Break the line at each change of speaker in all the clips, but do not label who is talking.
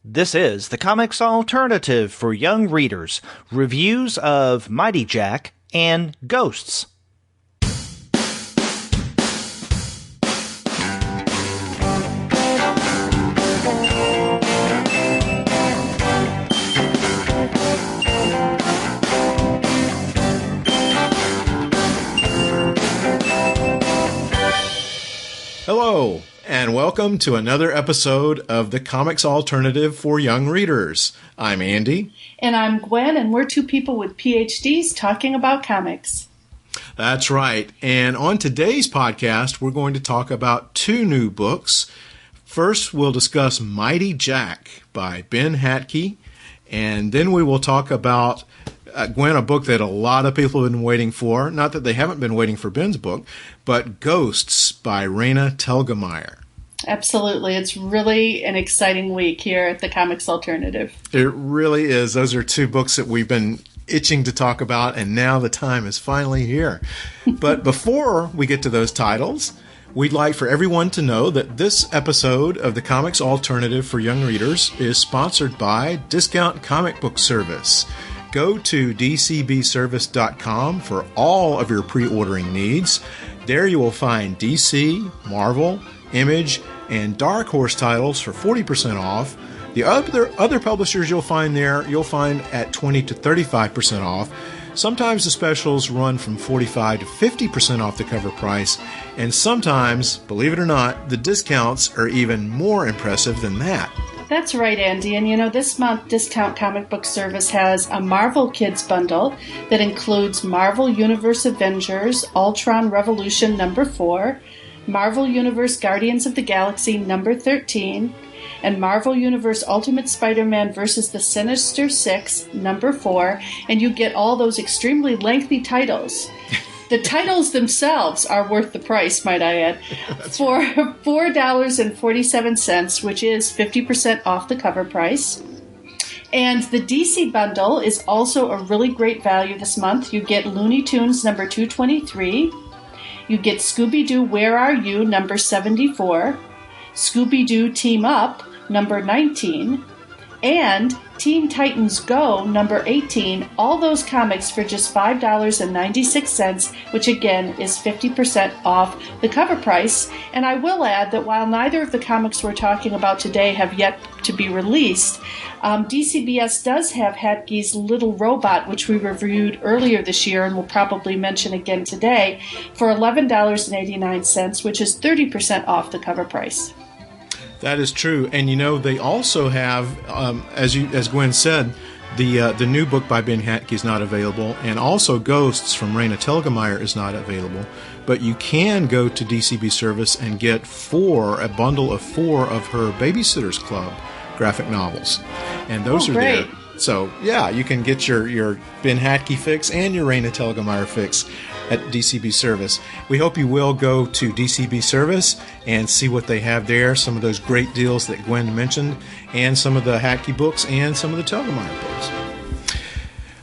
This is the Comics Alternative for young readers. Reviews of Mighty Jack and Ghosts.
Hello, and welcome to another episode of the Comics Alternative for Young Readers. I'm Andy.
And I'm Gwen, and we're two people with PhDs talking about comics.
That's right. And on today's podcast, we're going to talk about two new books. First, we'll discuss Mighty Jack by Ben Hatke, and then we will talk about Gwen, a book that a lot of people have been waiting for. Not that they haven't been waiting for Ben's book, but Ghosts by Raina Telgemeier.
Absolutely. It's really an exciting week here at the Comics Alternative.
It really is. Those are two books that we've been itching to talk about, and now the time is finally here. But before we get to those titles, we'd like for everyone to know that this episode of the Comics Alternative for Young Readers is sponsored by Discount Comic Book Service. Go to dcbservice.com for all of your pre-ordering needs. There you will find DC, Marvel, Image, and Dark Horse titles for 40% off. The other publishers you'll find there, you'll find at 20 to 35% off. Sometimes the specials run from 45 to 50% off the cover price, and sometimes, believe it or not, the discounts are even more impressive than that.
That's right, Andy. And this month, Discount Comic Book Service has a Marvel Kids bundle that includes Marvel Universe Avengers Ultron Revolution number 4, Marvel Universe Guardians of the Galaxy number 13, and Marvel Universe Ultimate Spider-Man vs. the Sinister Six number 4, and you get all those extremely lengthy titles. The titles themselves are worth the price, might I add, for $4.47, which is 50% off the cover price. And the DC bundle is also a really great value this month. You get Looney Tunes number 223. You get Scooby-Doo Where Are You number 74. Scooby-Doo Team Up number 19. And Teen Titans Go number 18, all those comics for just $5.96, which again is 50% off the cover price. And I will add that while neither of the comics we're talking about today have yet to be released, DCBS does have Hatke's Little Robot, which we reviewed earlier this year and will probably mention again today, for $11.89, which is 30% off the cover price.
That is true, and they also have, as Gwen said, the new book by Ben Hatke is not available, and also Ghosts from Raina Telgemeier is not available. But you can go to DCB Service and get a bundle of 4 of her Babysitters Club graphic novels, and those are
great.
there. So yeah, you can get your Ben Hatke fix and your Raina Telgemeier fix at DCB Service. We hope you will go to DCB Service and see what they have there, some of those great deals that Gwen mentioned, and some of the Hatke books and some of the Telgemeier books.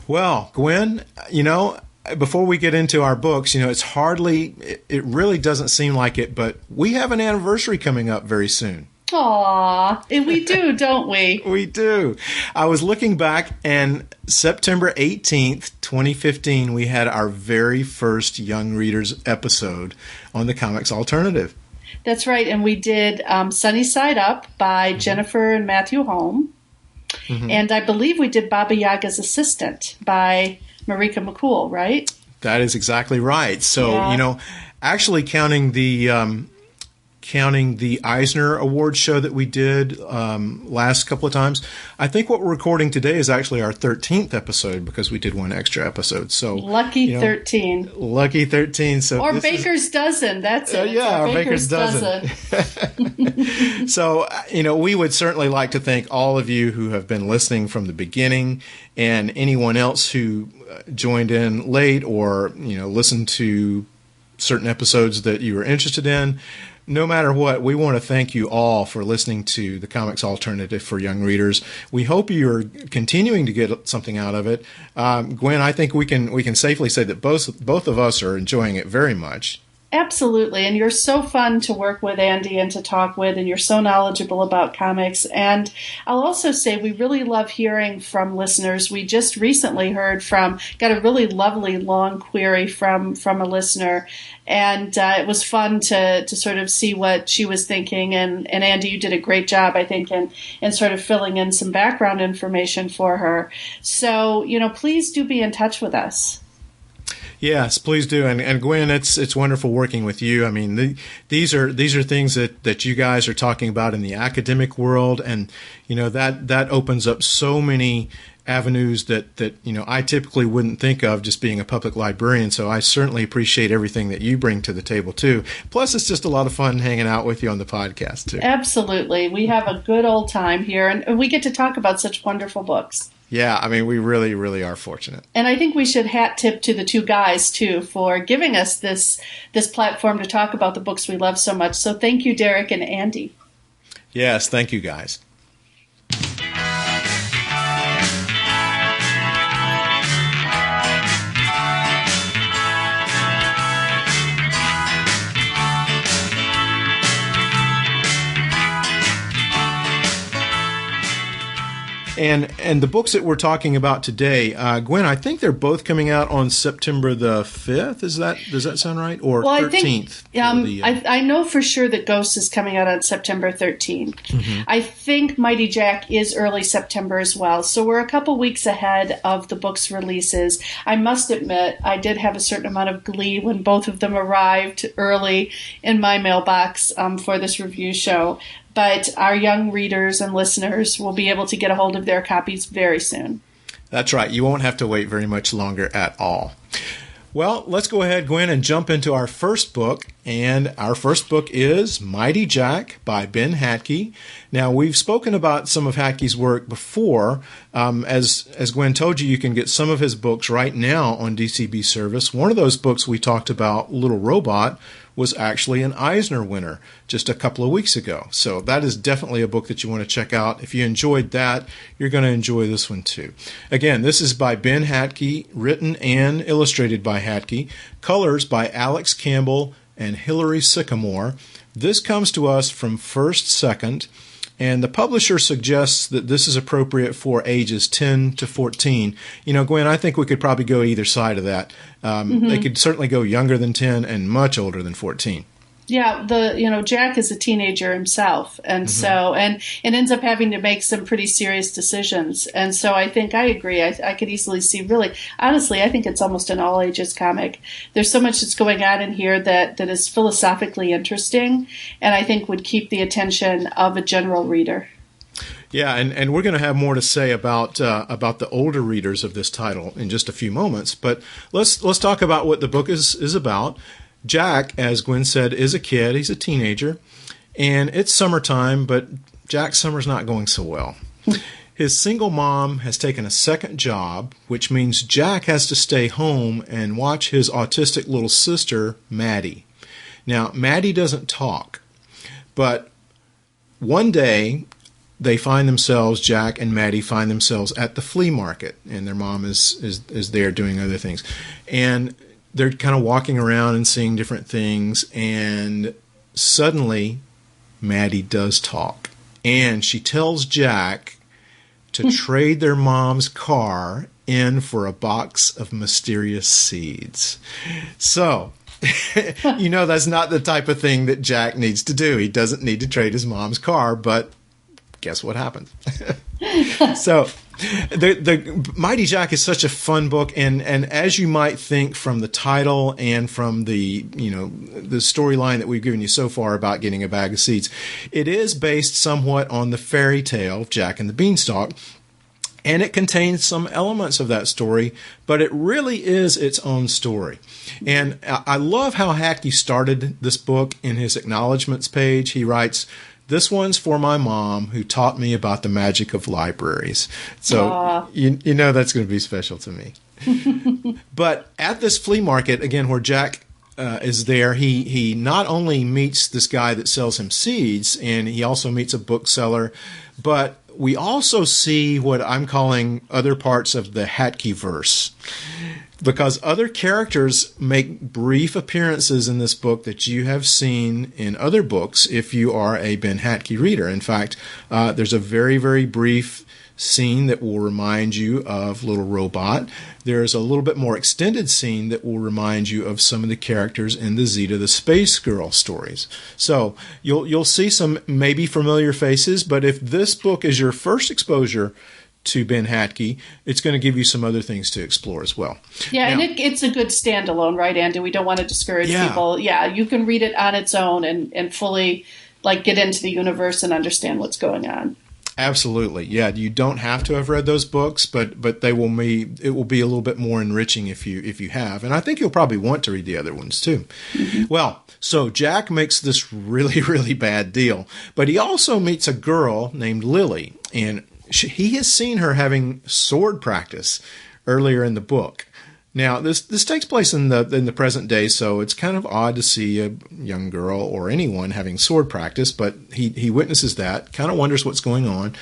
Well, Gwen, before we get into our books, it really doesn't seem like it, but we have an anniversary coming up very soon.
Aw, and we do, don't we?
We do. I was looking back, and September 18th, 2015, we had our very first Young Readers episode on the Comics Alternative.
That's right, and we did Sunny Side Up by Jennifer and Matthew Holm, and I believe we did Baba Yaga's Assistant by Marika McCool, right?
That is exactly right. So, actually counting the Eisner Award show that we did last couple of times, I think what we're recording today is actually our 13th episode because we did one extra episode. So
Lucky 13.
Lucky 13. So
or Baker's Dozen. That's it.
Yeah, or Baker's Dozen. So, we would certainly like to thank all of you who have been listening from the beginning, and anyone else who joined in late or, listened to certain episodes that you were interested in. No matter what, we want to thank you all for listening to the Comics Alternative for Young Readers. We hope you're continuing to get something out of it. Gwen, I think we can safely say that both of us are enjoying it very much.
Absolutely. And you're so fun to work with, Andy, and to talk with, and you're so knowledgeable about comics. And I'll also say we really love hearing from listeners. We just recently got a really lovely long query from a listener. And it was fun to sort of see what she was thinking. And Andy, you did a great job, I think, in sort of filling in some background information for her. So, please do be in touch with us.
Yes, please do. And Gwen, it's wonderful working with you. I mean, these are things that you guys are talking about in the academic world, and that opens up so many avenues that I typically wouldn't think of just being a public librarian. So I certainly appreciate everything that you bring to the table too. Plus, it's just a lot of fun hanging out with you on the podcast too.
Absolutely. We have a good old time here, and we get to talk about such wonderful books.
Yeah, I mean, we really, really are fortunate.
And I think we should hat tip to the two guys, too, for giving us this platform to talk about the books we love so much. So thank you, Derek and Andy.
Yes, thank you, guys. And the books that we're talking about today, Gwen, I think they're both coming out on September the 5th. Does that sound right? Or 13th?
I know for sure that Ghost is coming out on September 13th. Mm-hmm. I think Mighty Jack is early September as well. So we're a couple weeks ahead of the book's releases. I must admit, I did have a certain amount of glee when both of them arrived early in my mailbox for this review show. But our young readers and listeners will be able to get a hold of their copies very soon.
That's right. You won't have to wait very much longer at all. Well, let's go ahead, Gwen, and jump into our first book. And our first book is Mighty Jack by Ben Hatke. Now, we've spoken about some of Hatke's work before. As Gwen told you, you can get some of his books right now on DCB Service. One of those books we talked about, Little Robot, was actually an Eisner winner just a couple of weeks ago. So that is definitely a book that you want to check out. If you enjoyed that, you're going to enjoy this one too. Again, this is by Ben Hatke, written and illustrated by Hatke, colors by Alex Campbell and Hilary Sycamore. This comes to us from First Second, and the publisher suggests that this is appropriate for ages 10 to 14. Gwen, I think we could probably go either side of that. They could certainly go younger than 10 and much older than 14.
Yeah, Jack is a teenager himself, and so and ends up having to make some pretty serious decisions. And so I think I agree. I could easily see, really, honestly, I think it's almost an all ages comic. There's so much that's going on in here that is philosophically interesting, and I think would keep the attention of a general reader.
Yeah, and we're going to have more to say about the older readers of this title in just a few moments. But let's talk about what the book is about. Jack, as Gwen said, is a kid. He's a teenager, and it's summertime, but Jack's summer's not going so well. His single mom has taken a second job, which means Jack has to stay home and watch his autistic little sister, Maddie. Now, Maddie doesn't talk, but one day Jack and Maddie find themselves at the flea market, and their mom is there doing other things. And they're kind of walking around and seeing different things, and suddenly Maddie does talk. And she tells Jack to trade their mom's car in for a box of mysterious seeds. So, that's not the type of thing that Jack needs to do. He doesn't need to trade his mom's car, but guess what happens? So, the Mighty Jack is such a fun book, and as you might think from the title and from the storyline that we've given you so far about getting a bag of seeds, it is based somewhat on the fairy tale of Jack and the Beanstalk, and it contains some elements of that story, but it really is its own story. And I love how Hatke started this book in his acknowledgments page. He writes, "This one's for my mom, who taught me about the magic of libraries." So that's going to be special to me. But at this flea market, again, where Jack is there, he not only meets this guy that sells him seeds, and he also meets a bookseller, but we also see what I'm calling other parts of the Hatke-verse. because other characters make brief appearances in this book that you have seen in other books if you are a Ben Hatke reader. In fact, there's a very, very brief scene that will remind you of Little Robot. There's a little bit more extended scene that will remind you of some of the characters in the Zeta the Space Girl stories. So you'll see some maybe familiar faces, but if this book is your first exposure to Ben Hatke, it's going to give you some other things to explore as well.
Yeah,
now,
and it's a good standalone, right, Andy? We don't want to discourage people. Yeah, you can read it on its own and fully get into the universe and understand what's going on.
Absolutely. Yeah, you don't have to have read those books, but it will be a little bit more enriching if you have. And I think you'll probably want to read the other ones too. Mm-hmm. Well, so Jack makes this really, really bad deal, but he also meets a girl named Lily, and he has seen her having sword practice earlier in the book. Now, this takes place in the present day, so it's kind of odd to see a young girl or anyone having sword practice, but he witnesses that, kind of wonders what's going on.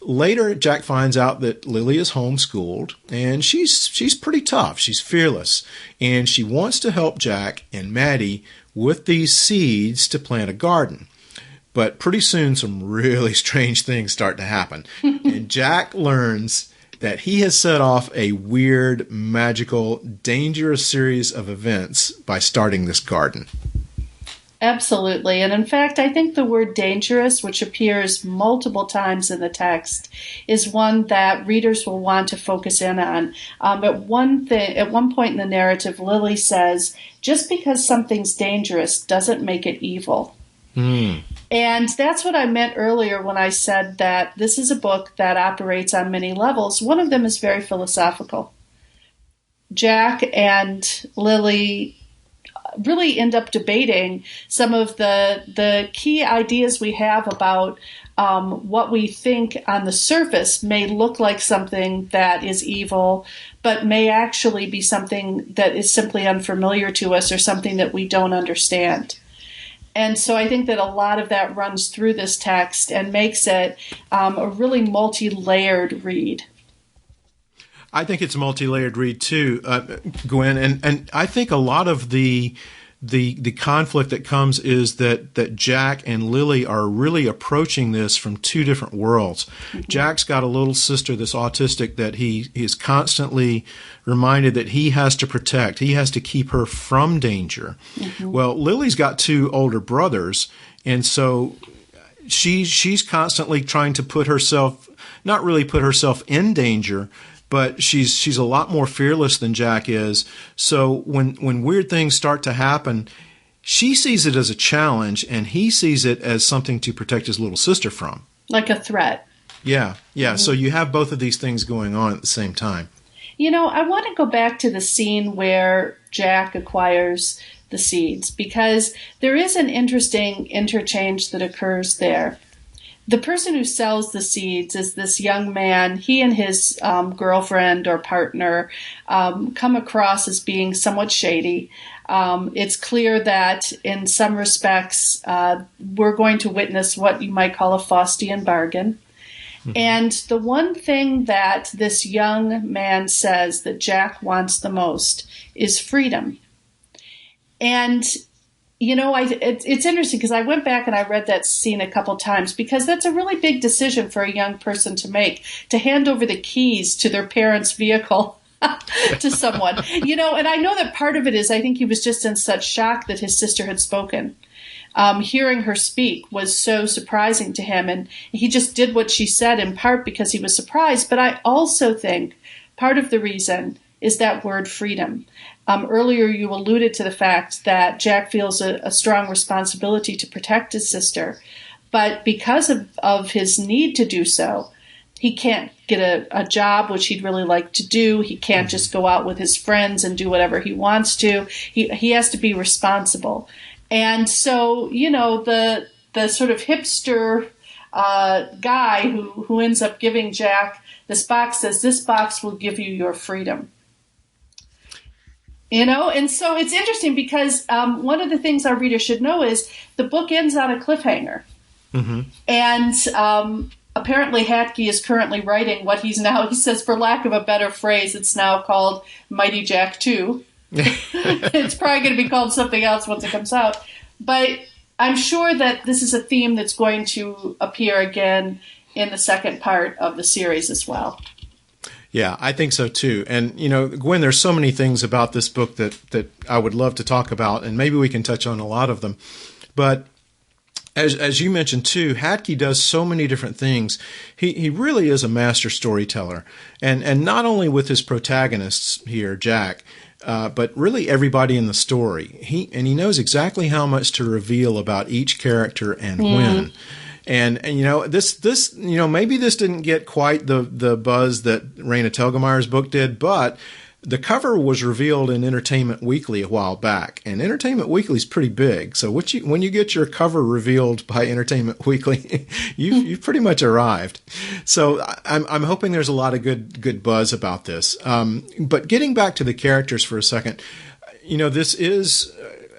Later, Jack finds out that Lily is homeschooled, and she's pretty tough. She's fearless, and she wants to help Jack and Maddie with these seeds to plant a garden. But pretty soon, some really strange things start to happen, and Jack learns that he has set off a weird, magical, dangerous series of events by starting this garden.
Absolutely. And in fact, I think the word dangerous, which appears multiple times in the text, is one that readers will want to focus in on. At one point in the narrative, Lily says, just because something's dangerous doesn't make it evil. And that's what I meant earlier when I said that this is a book that operates on many levels. One of them is very philosophical. Jack and Lily really end up debating some of the key ideas we have about what we think on the surface may look like something that is evil, but may actually be something that is simply unfamiliar to us or something that we don't understand. And so I think that a lot of that runs through this text and makes it a really multi-layered read.
I think it's a multi-layered read too, Gwen, and I think a lot of the conflict that comes is that Jack and Lily are really approaching this from two different worlds. Mm-hmm. Jack's got a little sister that's autistic that he is constantly reminded that he has to protect. He has to keep her from danger. Mm-hmm. Well, Lily's got two older brothers, and so she's constantly trying to not really put herself in danger, but she's a lot more fearless than Jack is. So when weird things start to happen, she sees it as a challenge, and he sees it as something to protect his little sister from.
Like a threat.
Yeah. Mm-hmm. So you have both of these things going on at the same time.
You know, I want to go back to the scene where Jack acquires the seeds, because there is an interesting interchange that occurs there. The person who sells the seeds is this young man. He and his girlfriend or partner come across as being somewhat shady. It's clear that in some respects we're going to witness what you might call a Faustian bargain. Mm-hmm. And the one thing that this young man says that Jack wants the most is freedom. And you know, it's interesting because I went back and I read that scene a couple times, because that's a really big decision for a young person to make, to hand over the keys to their parents' vehicle to someone. You know, and I know that part of it is I think he was just in such shock that his sister had spoken. Hearing her speak was so surprising to him, and he just did what she said in part because he was surprised. But I also think part of the reason is that word freedom. Earlier, you alluded to the fact that Jack feels a strong responsibility to protect his sister, but because of his need to do so, he can't get a job, which he'd really like to do. He can't just go out with his friends and do whatever he wants to. He has to be responsible. And so, you know, the sort of hipster guy who ends up giving Jack this box says, "This box will give you your freedom." You know, and so it's interesting because one of the things our readers should know is the book ends on a cliffhanger. Mm-hmm. And apparently Hatke is currently writing what he says, for lack of a better phrase, it's now called Mighty Jack 2. It's probably going to be called something else once it comes out. But I'm sure that this is a theme that's going to appear again in the second part of the series as well.
Yeah, I think so too. And, Gwen, there's so many things about this book that I would love to talk about, and maybe we can touch on a lot of them. But as you mentioned too, Hatke does so many different things. He really is a master storyteller. And not only with his protagonists here, Jack, but really everybody in the story. He knows exactly how much to reveal about each character and when. And this maybe this didn't get quite the buzz that Raina Telgemeier's book did, but the cover was revealed in Entertainment Weekly a while back, and Entertainment Weekly is pretty big. So when you get your cover revealed by Entertainment Weekly, you've pretty much arrived. So I'm hoping there's a lot of good buzz about this. But getting back to the characters for a second, this is,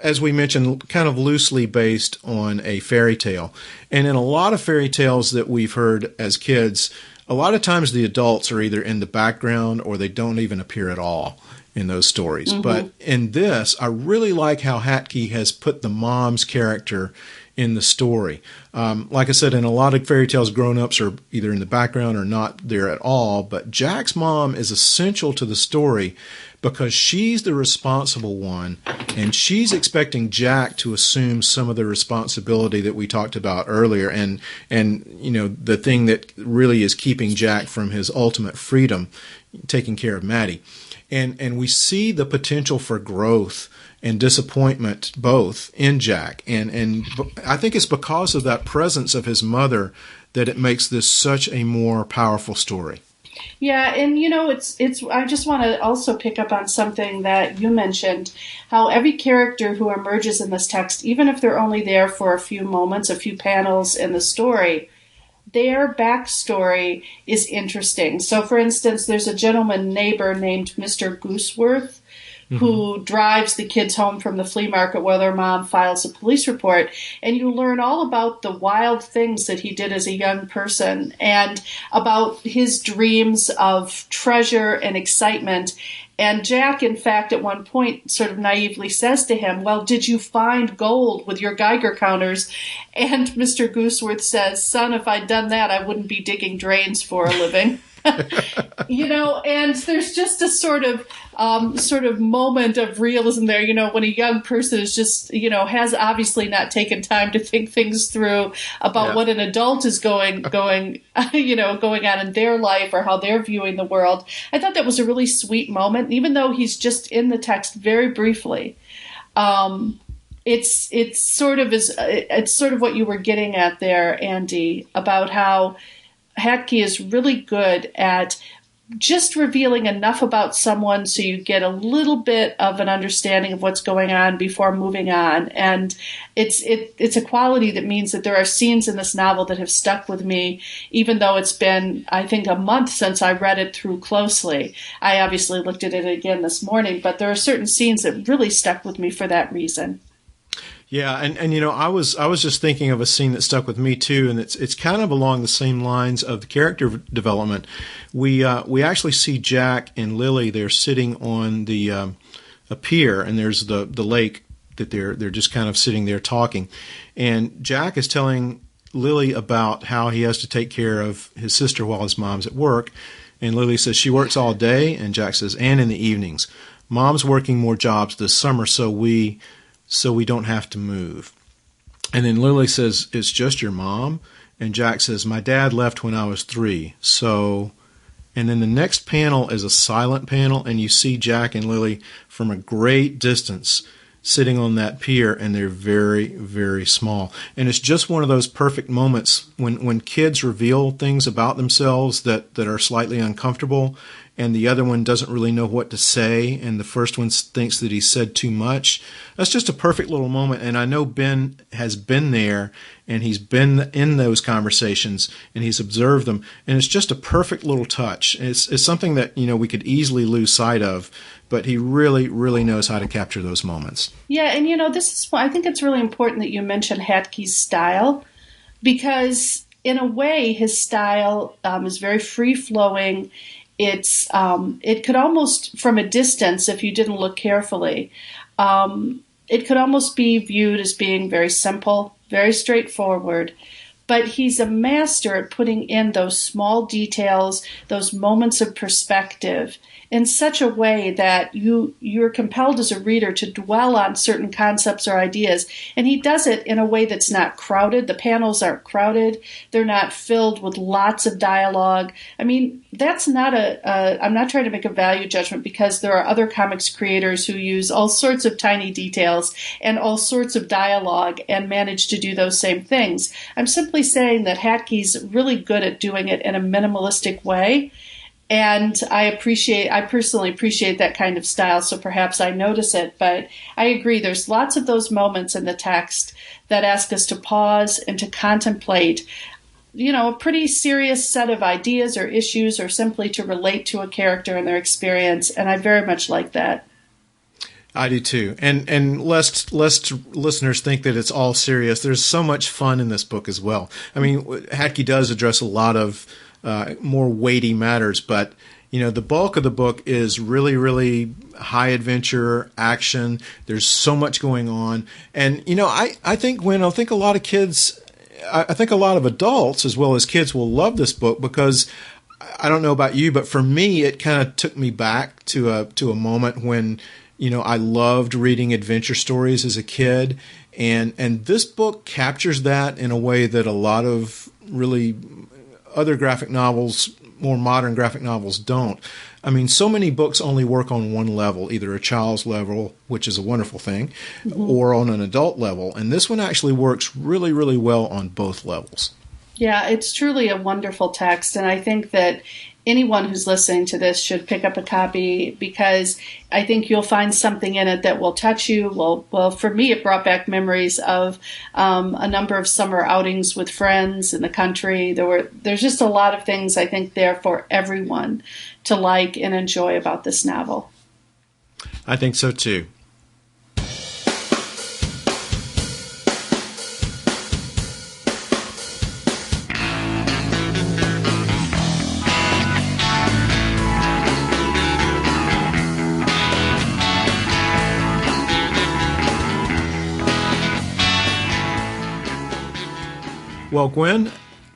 as we mentioned, kind of loosely based on a fairy tale. And in a lot of fairy tales that we've heard as kids, a lot of times the adults are either in the background or they don't even appear at all in those stories. Mm-hmm. But in this, I really like how Hatke has put the mom's character in the story. Like I said, in a lot of fairy tales, grown-ups are either in the background or not there at all. But Jack's mom is essential to the story because she's the responsible one, and she's expecting Jack to assume some of the responsibility that we talked about earlier, and the thing that really is keeping Jack from his ultimate freedom, taking care of Maddie. And we see the potential for growth and disappointment both in Jack. And I think it's because of that presence of his mother that it makes this such a more powerful story.
Yeah, and it's I just want to also pick up on something that you mentioned, how every character who emerges in this text, even if they're only there for a few moments, a few panels in the story, their backstory is interesting. So, for instance, there's a gentleman neighbor named Mr. Gooseworth, who drives the kids home from the flea market while their mom files a police report. And you learn all about the wild things that he did as a young person and about his dreams of treasure and excitement. And Jack, in fact, at one point sort of naively says to him, well, did you find gold with your Geiger counters? And Mr. Gooseworth says, son, if I'd done that, I wouldn't be digging drains for a living. And there's just a sort of moment of realism there, when a young person is just, has obviously not taken time to think things through about what an adult is going on in their life or how they're viewing the world. I thought that was a really sweet moment, even though he's just in the text very briefly. It's sort of what you were getting at there, Andy, about how Hatke is really good at just revealing enough about someone so you get a little bit of an understanding of what's going on before moving on. And it's a quality that means that there are scenes in this novel that have stuck with me, even though it's been, I think, a month since I read it through closely. I obviously looked at it again this morning, but there are certain scenes that really stuck with me for that reason.
Yeah, and I was just thinking of a scene that stuck with me too, and it's kind of along the same lines of the character development. We actually see Jack and Lily. They're sitting on the a pier, and there's the lake that they're just kind of sitting there talking, and Jack is telling Lily about how he has to take care of his sister while his mom's at work, and Lily says she works all day, and Jack says, and in the evenings. Mom's working more jobs this summer, so we don't have to move. And then Lily says, it's just your mom? And Jack says, my dad left when I was 3. So, and then the next panel is a silent panel, and you see Jack and Lily from a great distance sitting on that pier, and they're very, very small. And it's just one of those perfect moments when kids reveal things about themselves that are slightly uncomfortable, and the other one doesn't really know what to say, and the first one thinks that he said too much. That's just a perfect little moment, and I know Ben has been there, and he's been in those conversations, and he's observed them, and it's just a perfect little touch. It's something that we could easily lose sight of, but he really, really knows how to capture those moments.
Yeah, and this is why I think it's really important that you mention Hatke's style, because in a way, his style is very free-flowing. It could almost, from a distance, if you didn't look carefully, it could almost be viewed as being very simple, very straightforward. But he's a master at putting in those small details, those moments of perspective, in such a way that you're compelled as a reader to dwell on certain concepts or ideas. And he does it in a way that's not crowded. The panels aren't crowded. They're not filled with lots of dialogue. I mean, that's not I'm not trying to make a value judgment, because there are other comics creators who use all sorts of tiny details and all sorts of dialogue and manage to do those same things. I'm simply saying that Hatke's really good at doing it in a minimalistic way. And I personally appreciate that kind of style, so perhaps I notice it. But I agree, there's lots of those moments in the text that ask us to pause and to contemplate, a pretty serious set of ideas or issues, or simply to relate to a character and their experience. And I very much like that.
I do too. And lest listeners think that it's all serious, there's so much fun in this book as well. I mean, Hatke does address a lot of more weighty matters, but the bulk of the book is really, really high adventure action. There's so much going on, and I think I think a lot of kids, I think a lot of adults as well as kids will love this book, because I don't know about you, but for me, it kind of took me back to a moment when I loved reading adventure stories as a kid, and this book captures that in a way that a lot of really other graphic novels, more modern graphic novels, don't. I mean, so many books only work on one level, either a child's level, which is a wonderful thing, or on an adult level. And this one actually works really, really well on both levels. Yeah,
it's truly a wonderful text. And I think that anyone who's listening to this should pick up a copy, because I think you'll find something in it that will touch you. Well, for me, it brought back memories of a number of summer outings with friends in the country. There's just a lot of things I think there for everyone to like and enjoy about this novel.
I think so too. Well, Gwen,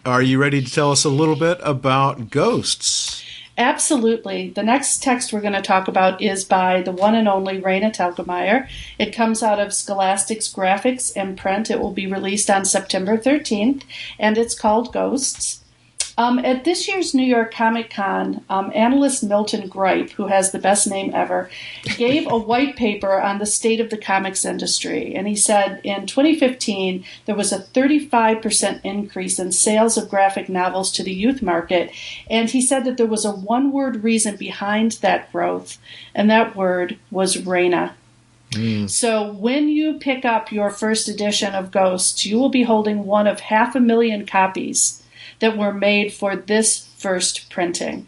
are you ready to tell us a little bit about Ghosts?
Absolutely. The next text we're going to talk about is by the one and only Raina Telgemeier. It comes out of Scholastic's Graphics and Print. It will be released on September 13th, and it's called Ghosts. At this year's New York Comic Con, analyst Milton Gripe, who has the best name ever, gave a white paper on the state of the comics industry. And he said in 2015, there was a 35% increase in sales of graphic novels to the youth market. And he said that there was a one-word reason behind that growth, and that word was Raina. So when you pick up your first edition of Ghosts, you will be holding one of 500,000 copies that were made for this first printing.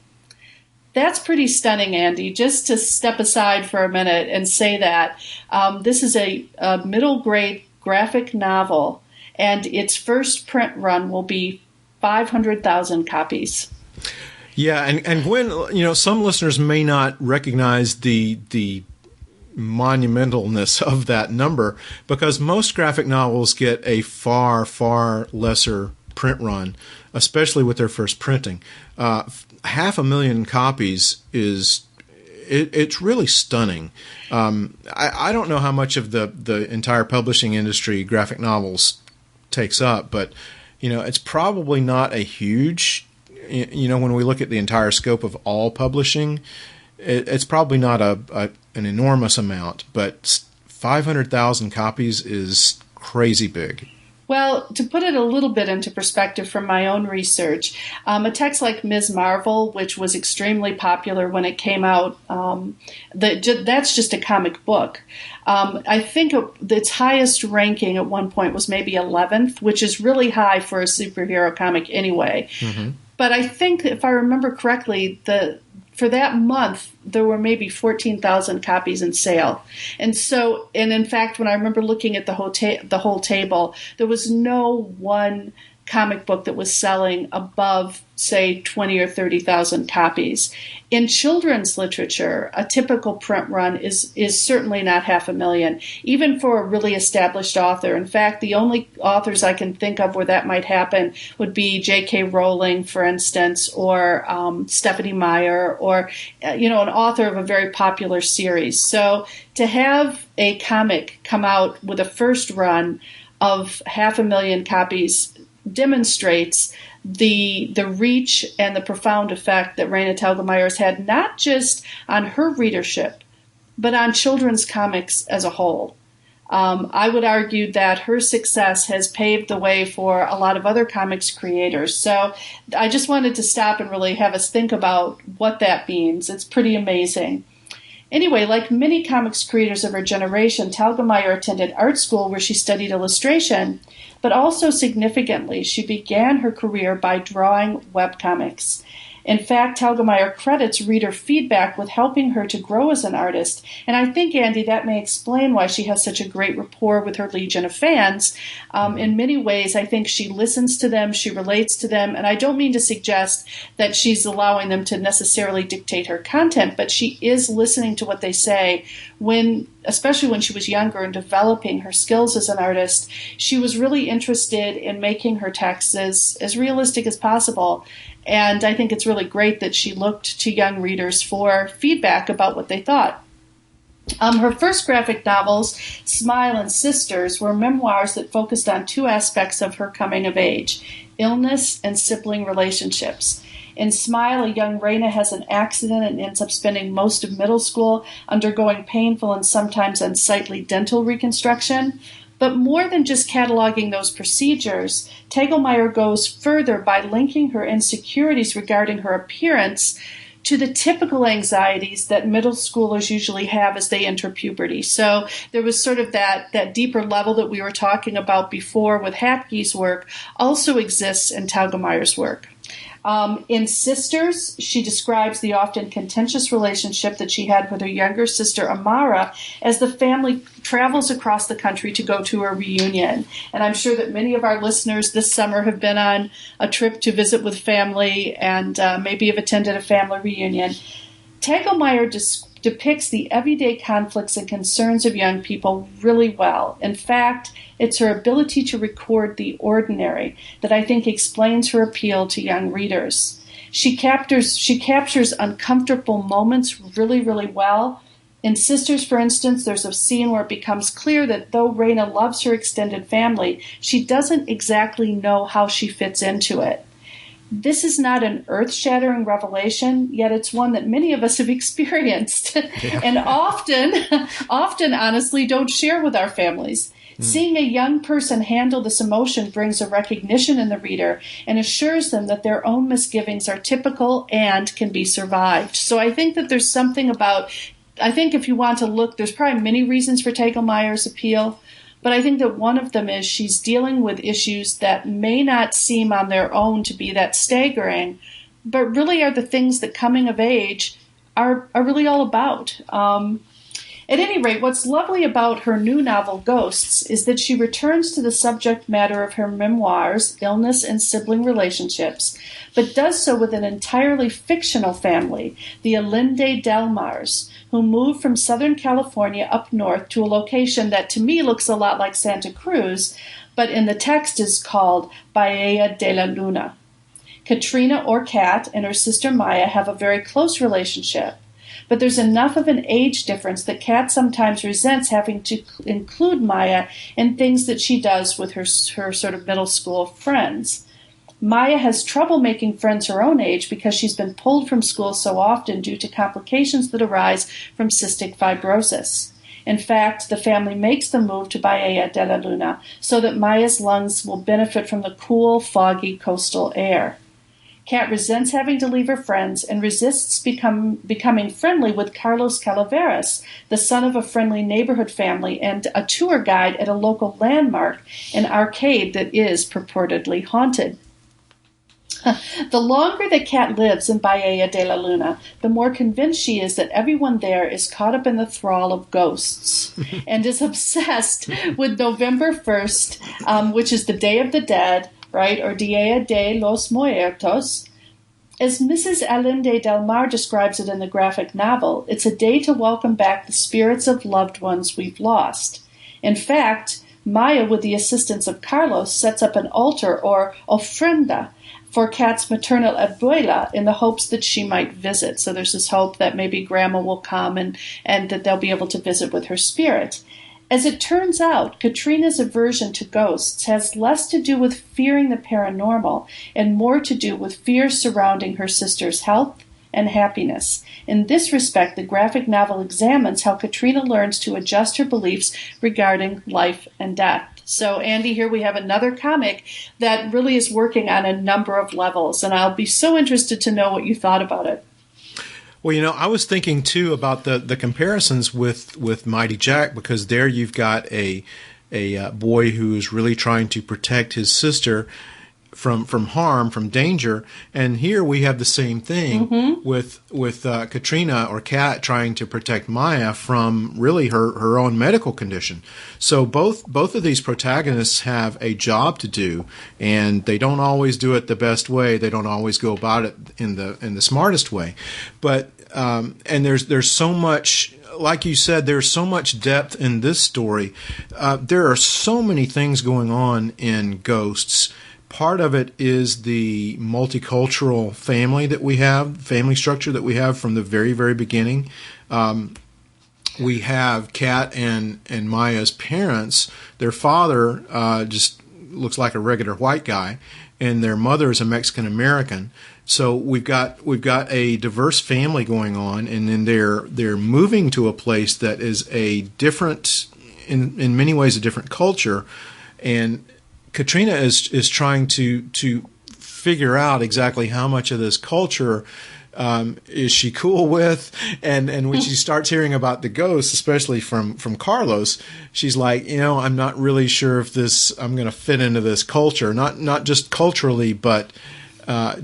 That's pretty stunning, Andy. Just to step aside for a minute and say that this is a middle grade graphic novel, and its first print run will be 500,000 copies.
Yeah, and Gwen, some listeners may not recognize the monumentalness of that number, because most graphic novels get a far, far lesser print run, especially with their first printing. 500,000 copies it's really stunning. I don't know how much of the entire publishing industry graphic novels takes up, but it's probably not a huge, when we look at the entire scope of all publishing, it's probably not an enormous amount, but 500,000 copies is crazy big.
Well, to put it a little bit into perspective from my own research, a text like Ms. Marvel, which was extremely popular when it came out, that's just a comic book. I think its highest ranking at one point was maybe 11th, which is really high for a superhero comic anyway. Mm-hmm. But I think, if I remember correctly, for that month, there were maybe 14,000 copies in sale. And in fact, when I remember looking at the whole table, there was no one comic book that was selling above, say, 20 or 30,000 copies. In children's literature, a typical print run is certainly not 500,000, even for a really established author. In fact, the only authors I can think of where that might happen would be J.K. Rowling, for instance, or Stephenie Meyer, or an author of a very popular series. So to have a comic come out with a first run of 500,000 copies demonstrates the reach and the profound effect that Raina Telgemeier has had, not just on her readership, but on children's comics as a whole. I would argue that her success has paved the way for a lot of other comics creators. So I just wanted to stop and really have us think about what that means. It's pretty amazing. Anyway, like many comics creators of her generation, Telgemeier attended art school where she studied illustration, but also significantly, she began her career by drawing webcomics. In fact, Telgemeier credits reader feedback with helping her to grow as an artist, and I think, Andy, that may explain why she has such a great rapport with her legion of fans. In many ways, I think she listens to them, she relates to them, and I don't mean to suggest that she's allowing them to necessarily dictate her content, but she is listening to what they say. Especially when she was younger and developing her skills as an artist, she was really interested in making her texts as realistic as possible. And I think it's really great that she looked to young readers for feedback about what they thought. Her first graphic novels, Smile and Sisters, were memoirs that focused on two aspects of her coming of age: illness and sibling relationships. In Smile, a young Raina has an accident and ends up spending most of middle school undergoing painful and sometimes unsightly dental reconstruction. But more than just cataloging those procedures, Telgemeier goes further by linking her insecurities regarding her appearance to the typical anxieties that middle schoolers usually have as they enter puberty. So there was sort of that deeper level that we were talking about before with Hatke's work also exists in Telgemeier's work. In Sisters, she describes the often contentious relationship that she had with her younger sister Amara as the family travels across the country to go to a reunion. And I'm sure that many of our listeners this summer have been on a trip to visit with family and maybe have attended a family reunion. Telgemeier depicts the everyday conflicts and concerns of young people really well. In fact, it's her ability to record the ordinary that I think explains her appeal to young readers. She captures uncomfortable moments really, really well. In Sisters, for instance, there's a scene where it becomes clear that though Raina loves her extended family, she doesn't exactly know how she fits into it. This is not an earth-shattering revelation, yet it's one that many of us have experienced and often, honestly, don't share with our families. Seeing a young person handle this emotion brings a recognition in the reader and assures them that their own misgivings are typical and can be survived. So I think that there's something about, I think if you want to look, there's probably many reasons for Telgemeier's appeal, but I think that one of them is she's dealing with issues that may not seem on their own to be that staggering, but really are the things that coming of age are really all about. At any rate, what's lovely about her new novel, Ghosts, is that she returns to the subject matter of her memoirs, illness and sibling relationships, but does so with an entirely fictional family, the Allende Delmars, who moved from Southern California up north to a location that to me looks a lot like Santa Cruz, but in the text is called Bahia de la Luna. Katrina, or Kat, and her sister Maya have a very close relationship, but there's enough of an age difference that Kat sometimes resents having to include Maya in things that she does with her sort of middle school friends. Maya has trouble making friends her own age because she's been pulled from school so often due to complications that arise from cystic fibrosis. In fact, the family makes the move to Bahia de la Luna so that Maya's lungs will benefit from the cool, foggy coastal air. Kat resents having to leave her friends and resists becoming friendly with Carlos Calaveras, the son of a friendly neighborhood family and a tour guide at a local landmark, an arcade that is purportedly haunted. The longer that Kat lives in Bahia de la Luna, the more convinced she is that everyone there is caught up in the thrall of ghosts and is obsessed with November 1st, which is the Day of the Dead, right? Or Dia de los Muertos. As Mrs. Allende del Mar describes it in the graphic novel, it's a day to welcome back the spirits of loved ones we've lost. In fact, Maya, with the assistance of Carlos, sets up an altar or ofrenda for Kat's maternal abuela in the hopes that she might visit. So there's this hope that maybe Grandma will come and that they'll be able to visit with her spirit. As it turns out, Katrina's aversion to ghosts has less to do with fearing the paranormal and more to do with fears surrounding her sister's health and happiness. In this respect, the graphic novel examines how Katrina learns to adjust her beliefs regarding life and death. So, Andy, here we have another comic that really is working on a number of levels, and I'll be so interested to know what you thought about it.
Well, I was thinking, too, about the comparisons with Mighty Jack, because there you've got a boy who's really trying to protect his sister from harm, from danger, and here we have the same thing with Katrina or Kat trying to protect Maya from really her own medical condition. So both of these protagonists have a job to do, and they don't always do it the best way. They don't always go about it in the smartest way, but and there's so much. Like you said, there's so much depth in this story. There are so many things going on in Ghosts. Part of it is the multicultural family structure that we have from the very, very beginning. We have Kat and Maya's parents. Their father just looks like a regular white guy, and their mother is a Mexican American. So we've got a diverse family going on, and then they're moving to a place that is a different, in many ways, a different culture, and Katrina is trying to figure out exactly how much of this culture is she cool with, and when she starts hearing about the ghosts, especially from Carlos, she's like, I'm not really sure if I'm going to fit into this culture, not just culturally, but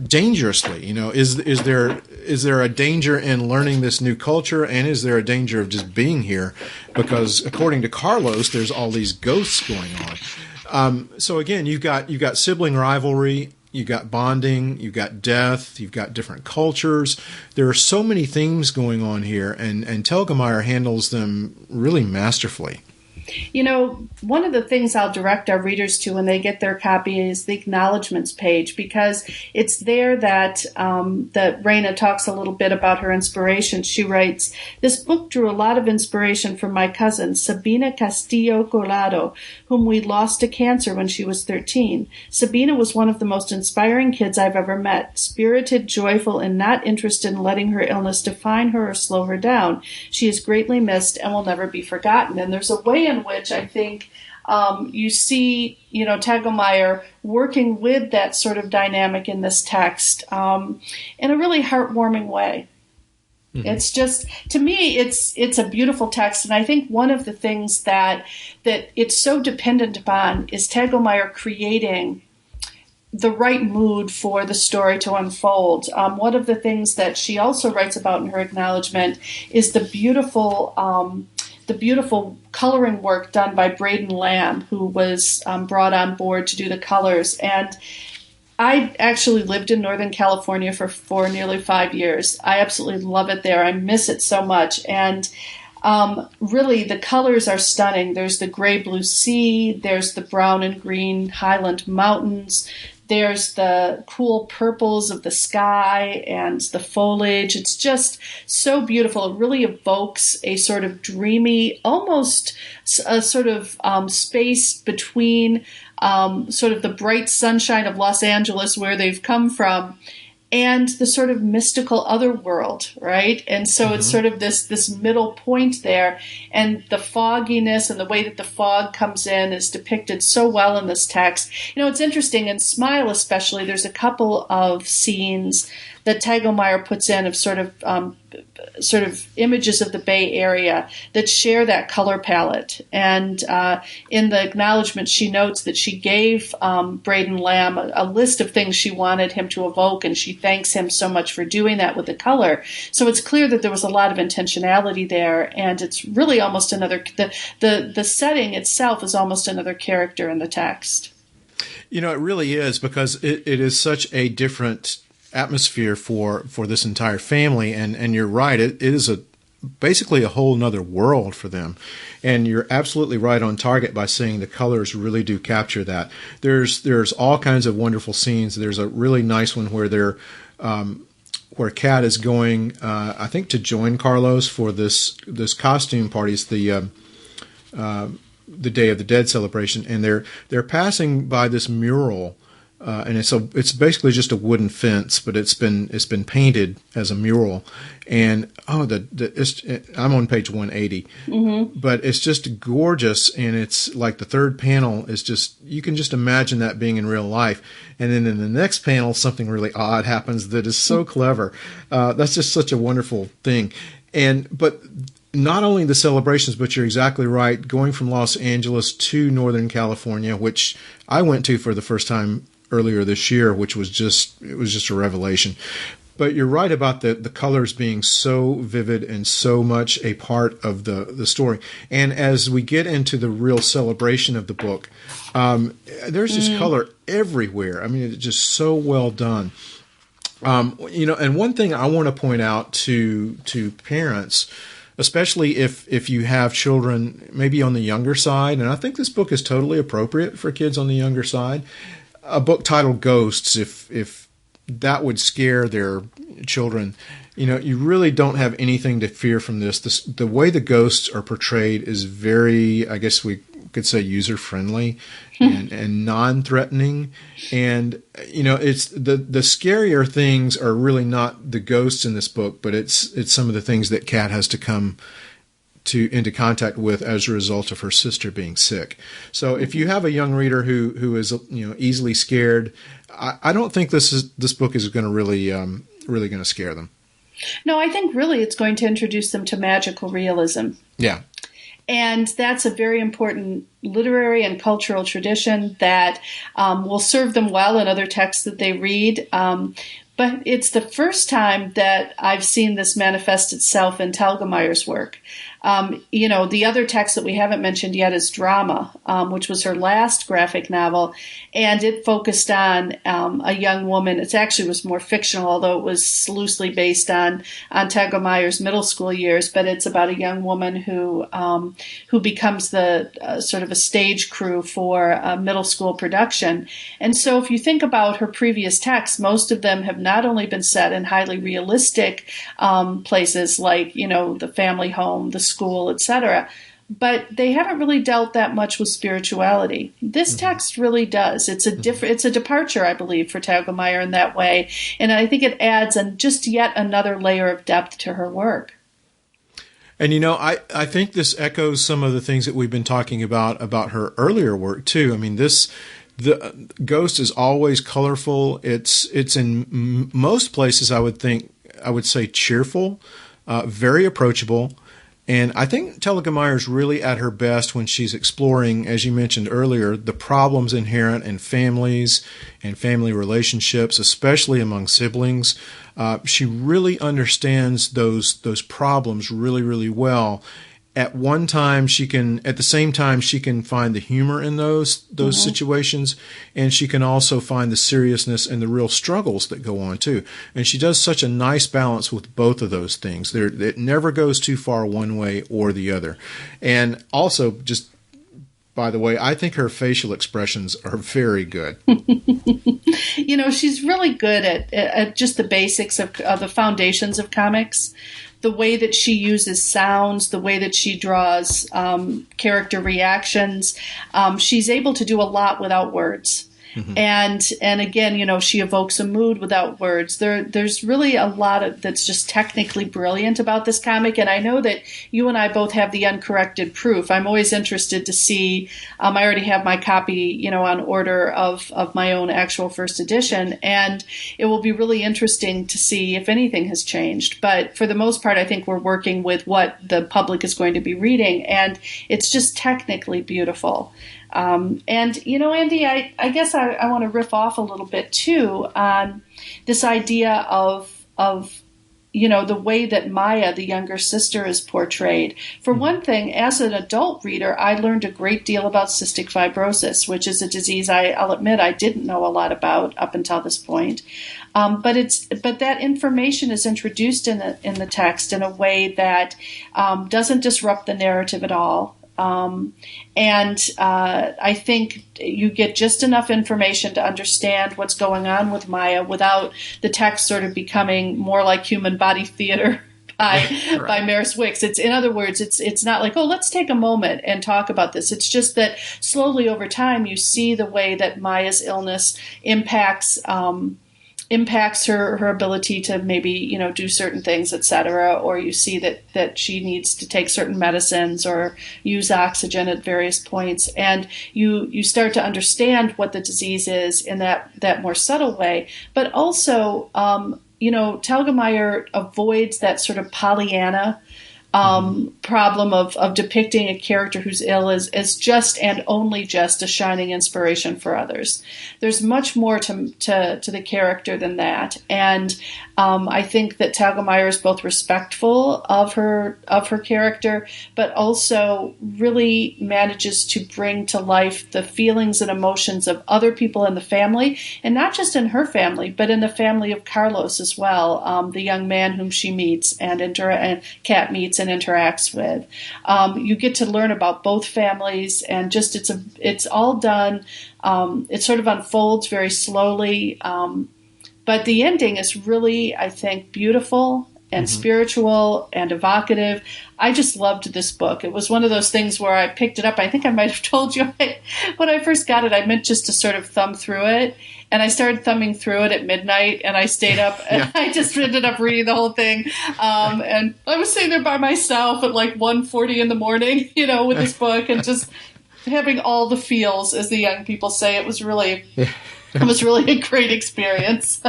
dangerously. Is there a danger in learning this new culture, and is there a danger of just being here? Because according to Carlos, there's all these ghosts going on. So again, you've got sibling rivalry, you've got bonding, you've got death, you've got different cultures. There are so many themes going on here, and Telgemeier handles them really masterfully.
One of the things I'll direct our readers to when they get their copy is the acknowledgments page, because it's there that Raina talks a little bit about her inspiration. She writes, "This book drew a lot of inspiration from my cousin, Sabina Castillo Colado, whom we lost to cancer when she was 13. Sabina was one of the most inspiring kids I've ever met, spirited, joyful, and not interested in letting her illness define her or slow her down. She is greatly missed and will never be forgotten." And there's a way in which I think you see, Telgemeier working with that sort of dynamic in this text in a really heartwarming way. Mm-hmm. It's just, to me, it's a beautiful text, and I think one of the things that it's so dependent upon is Telgemeier creating the right mood for the story to unfold. One of the things that she also writes about in her acknowledgement is the beautiful coloring work done by Braden Lamb, who was brought on board to do the colors. And I actually lived in Northern California for nearly 5 years. I absolutely love it there. I miss it so much. And really, the colors are stunning. There's the gray-blue sea. There's the brown and green Highland mountains. There's the cool purples of the sky and the foliage. It's just so beautiful. It really evokes a sort of dreamy, almost a sort of space between sort of the bright sunshine of Los Angeles, where they've come from, and the sort of mystical other world, right? And so it's sort of this middle point there, and the fogginess and the way that the fog comes in is depicted so well in this text. It's interesting, in Smile especially, there's a couple of scenes that Telgemeier puts in of sort of images of the Bay Area that share that color palette. And in the acknowledgement, she notes that she gave Braden Lamb a list of things she wanted him to evoke, and she thanks him so much for doing that with the color. So it's clear that there was a lot of intentionality there, and it's really almost another, the setting itself is almost another character in the text.
You know, it really is, because it is such a different atmosphere for this entire family. And you're right. It is basically a whole nother world for them. And you're absolutely right on target by saying the colors really do capture that. There's all kinds of wonderful scenes. There's a really nice one where where Kat is going, I think, to join Carlos for this costume party. It's the Day of the Dead celebration, and they're passing by this mural, and it's basically just a wooden fence, but it's been painted as a mural, and I'm on page 180, but it's just gorgeous, and it's like the third panel is just, you can just imagine that being in real life, and then in the next panel something really odd happens that is so clever. That's just such a wonderful thing, but not only the celebrations, but you're exactly right. Going from Los Angeles to Northern California, which I went to for the first time earlier this year, which was just a revelation. But you're right about the colors being so vivid and so much a part of the story. And as we get into the real celebration of the book, there's just color everywhere. I mean, it's just so well done. And one thing I want to point out to parents, especially if you have children maybe on the younger side, and I think this book is totally appropriate for kids on the younger side. A book titled Ghosts, if that would scare their children, you really don't have anything to fear from this. The way the ghosts are portrayed is very, I guess we could say, user-friendly and non-threatening. And, it's the scarier things are really not the ghosts in this book, but it's some of the things that Kat has to come into contact with as a result of her sister being sick. So if you have a young reader who is easily scared, I don't think this book is going to really going to scare them.
No, I think really it's going to introduce them to magical realism.
Yeah.
And that's a very important literary and cultural tradition that will serve them well in other texts that they read. But it's the first time that I've seen this manifest itself in Telgemeier's work. The other text that we haven't mentioned yet is Drama, which was her last graphic novel, and it focused on a young woman. It actually was more fictional, although it was loosely based on Telgemeier's middle school years. But it's about a young woman who becomes the sort of a stage crew for a middle school production. And so, if you think about her previous texts, most of them have not only been set in highly realistic places like the family home, the school, etc., but they haven't really dealt that much with spirituality. This text really does. It's a departure, I believe, for Telgemeier in that way, and I think it adds just yet another layer of depth to her work.
And I think this echoes some of the things that we've been talking about her earlier work too. I mean, the Ghost is always colorful. It's in most places, I would say cheerful, very approachable. And I think Telgemeier is really at her best when she's exploring, as you mentioned earlier, the problems inherent in families and family relationships, especially among siblings. She really understands those problems really, really well. At the same time, she can find the humor in those situations, and she can also find the seriousness and the real struggles that go on too. And she does such a nice balance with both of those things. It never goes too far one way or the other. And also, just by the way, I think her facial expressions are very good.
She's really good at just the basics of the foundations of comics. The way that she uses sounds, the way that she draws character reactions. She's able to do a lot without words. Mm-hmm. And again, she evokes a mood without words. There's really a lot that's just technically brilliant about this comic. And I know that you and I both have the uncorrected proof. I'm always interested to see. I already have my copy, on order of my own actual first edition, and it will be really interesting to see if anything has changed. But for the most part, I think we're working with what the public is going to be reading, and it's just technically beautiful. Andy, I guess I want to riff off a little bit too on this idea of the way that Maya, the younger sister, is portrayed. For one thing, as an adult reader, I learned a great deal about cystic fibrosis, which is a disease I'll admit I didn't know a lot about up until this point. But that information is introduced in the text in a way that doesn't disrupt the narrative at all. I think you get just enough information to understand what's going on with Maya without the text sort of becoming more like human body theater by Maris Wicks. In other words, it's not like, oh, let's take a moment and talk about this. It's just that slowly over time you see the way that Maya's illness impacts her ability to maybe, do certain things, etc. Or you see that she needs to take certain medicines or use oxygen at various points. And you start to understand what the disease is in that more subtle way. But also, Telgemeier avoids that sort of Pollyanna problem of depicting a character who's ill as just and only just a shining inspiration for others. There's much more to the character than that, and I think that Telgemeier is both respectful of her character, but also really manages to bring to life the feelings and emotions of other people in the family, and not just in her family, but in the family of Carlos as well, the young man whom she meets and Kat meets and interacts with. You get to learn about both families, and just it's all done. It sort of unfolds very slowly, but the ending is really, I think, beautiful and spiritual and evocative. I just loved this book. It was one of those things where I picked it up. I think I might have told you when I first got it, I meant just to sort of thumb through it. And I started thumbing through it at midnight, and I stayed up, and I just ended up reading the whole thing. And I was sitting there by myself at like 1:40 in the morning, with this book, and just having all the feels, as the young people say. It was really a great experience.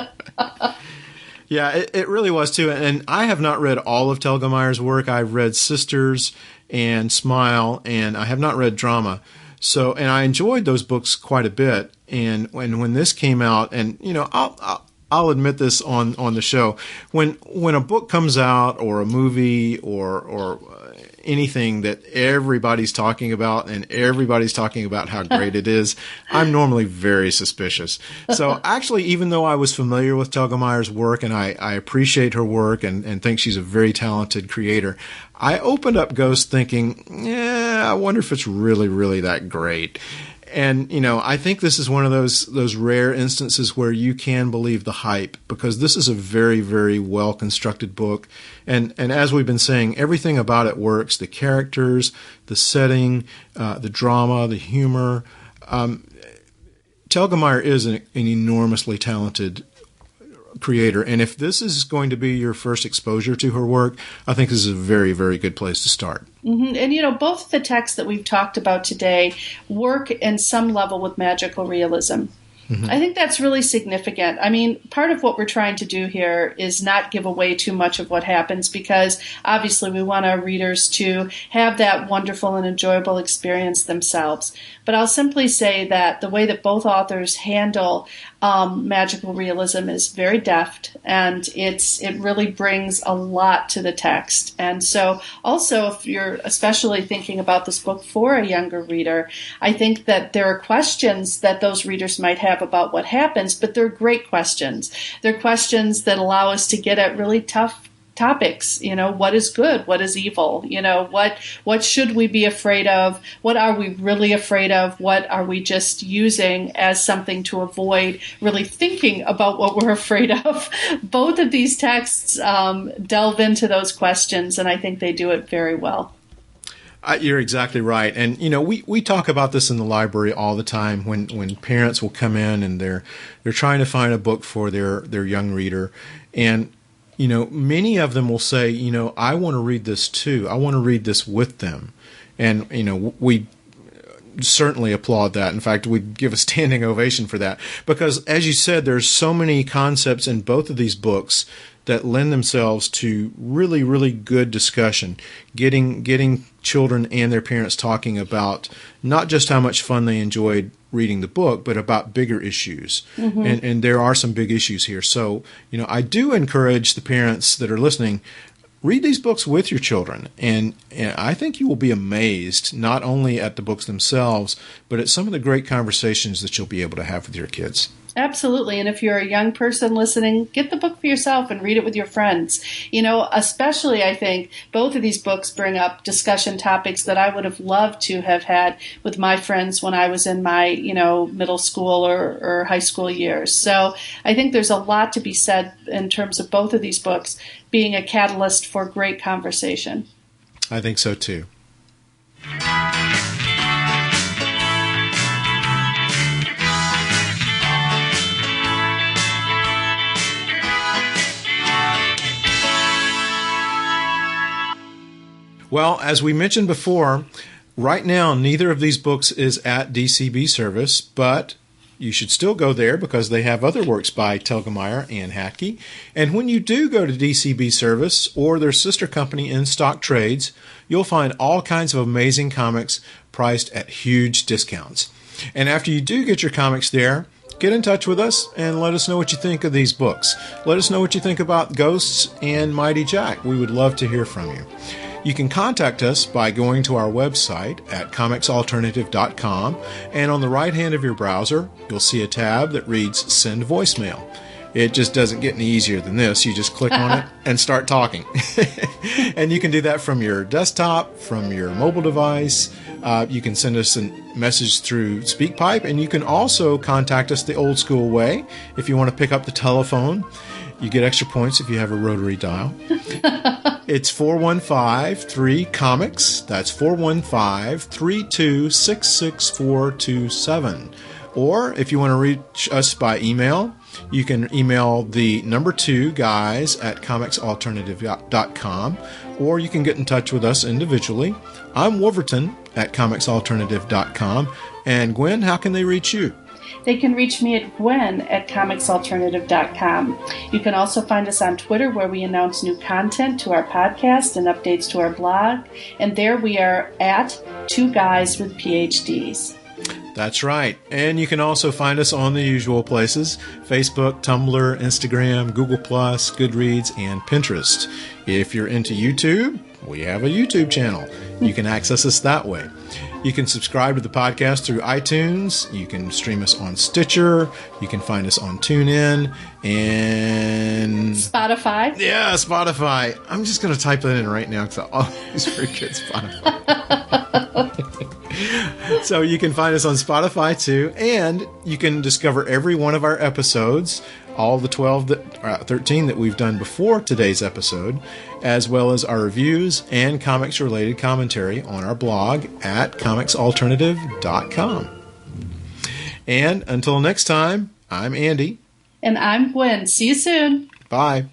Yeah, it really was too. And I have not read all of Telgemeier's work. I've read Sisters and Smile, and I have not read Drama. So, and I enjoyed those books quite a bit. And when this came out, and I'll admit this on the show, when a book comes out or a movie or anything that everybody's talking about and everybody's talking about how great it is, I'm normally very suspicious. So actually, even though I was familiar with Telgemeier's work and I appreciate her work and think she's a very talented creator, I opened up Ghost thinking, I wonder if it's really, really that great. And, I think this is one of those rare instances where you can believe the hype, because this is a very, very well-constructed book. And as we've been saying, everything about it works. The characters, the setting, the drama, the humor. Telgemeier is an enormously talented creator. And if this is going to be your first exposure to her work, I think this is a very, very good place to start.
Mm-hmm. And, both of the texts that we've talked about today work in some level with magical realism. Mm-hmm. I think that's really significant. I mean, part of what we're trying to do here is not give away too much of what happens, because obviously we want our readers to have that wonderful and enjoyable experience themselves. But I'll simply say that the way that both authors handle magical realism is very deft, and it really brings a lot to the text. And so also, if you're especially thinking about this book for a younger reader, I think that there are questions that those readers might have about what happens, but they're great questions. They're questions that allow us to get at really tough topics. What is good? What is evil? What should we be afraid of? What are we really afraid of? What are we just using as something to avoid really thinking about what we're afraid of? Both of these texts delve into those questions, and I think they do it very well.
You're exactly right. And, we talk about this in the library all the time when parents will come in and they're trying to find a book for their young reader. And many of them will say, I want to read this too. I want to read this with them. And, we certainly applaud that. In fact, we give a standing ovation for that. Because, as you said, there's so many concepts in both of these books that lend themselves to really, really good discussion, getting children and their parents talking about not just how much fun they enjoyed reading the book, but about bigger issues. And there are some big issues here. So, I do encourage the parents that are listening, read these books with your children. And I think you will be amazed not only at the books themselves, but at some of the great conversations that you'll be able to have with your kids.
Absolutely. And if you're a young person listening, get the book for yourself and read it with your friends. Especially I think both of these books bring up discussion topics that I would have loved to have had with my friends when I was in my, middle school or high school years. So I think there's a lot to be said in terms of both of these books being a catalyst for great conversation.
I think so too. Well, as we mentioned before, right now neither of these books is at DCB service, but you should still go there because they have other works by Telgemeier and Hatke. And when you do go to DCB service or their sister company In Stock Trades, you'll find all kinds of amazing comics priced at huge discounts. And after you do get your comics there, get in touch with us and let us know what you think of these books. Let us know what you think about Ghosts and Mighty Jack. We would love to hear from you. You can contact us by going to our website at comicsalternative.com, and on the right hand of your browser, you'll see a tab that reads Send Voicemail. It just doesn't get any easier than this. You just click on it and start talking. And you can do that from your desktop, from your mobile device. You can send us a message through SpeakPipe, and you can also contact us the old school way. If you want to pick up the telephone, you get extra points if you have a rotary dial. It's 415-3-COMICS. That's 415-326-6427. Or if you want to reach us by email, you can email the number 2 guys at comicsalternative.com, or you can get in touch with us individually. I'm Wolverton at comicsalternative.com. And Gwen, how can they reach you?
They can reach me at Gwen at comicsalternative.com. You can also find us on Twitter, where we announce new content to our podcast and updates to our blog. And there we are at 2 Guys with PhDs.
That's right. And you can also find us on the usual places: Facebook, Tumblr, Instagram, Google+, Goodreads, and Pinterest. If you're into YouTube, we have a YouTube channel. You can access us that way. You can subscribe to the podcast through iTunes. You can stream us on Stitcher. You can find us on TuneIn and
Spotify.
Yeah, Spotify. I'm just going to type that in right now because I always forget Spotify. So you can find us on Spotify too, and you can discover every one of our episodes, all the 13 that we've done before today's episode, as well as our reviews and comics-related commentary on our blog at comicsalternative.com. And until next time, I'm Andy.
And I'm Gwen. See you soon.
Bye.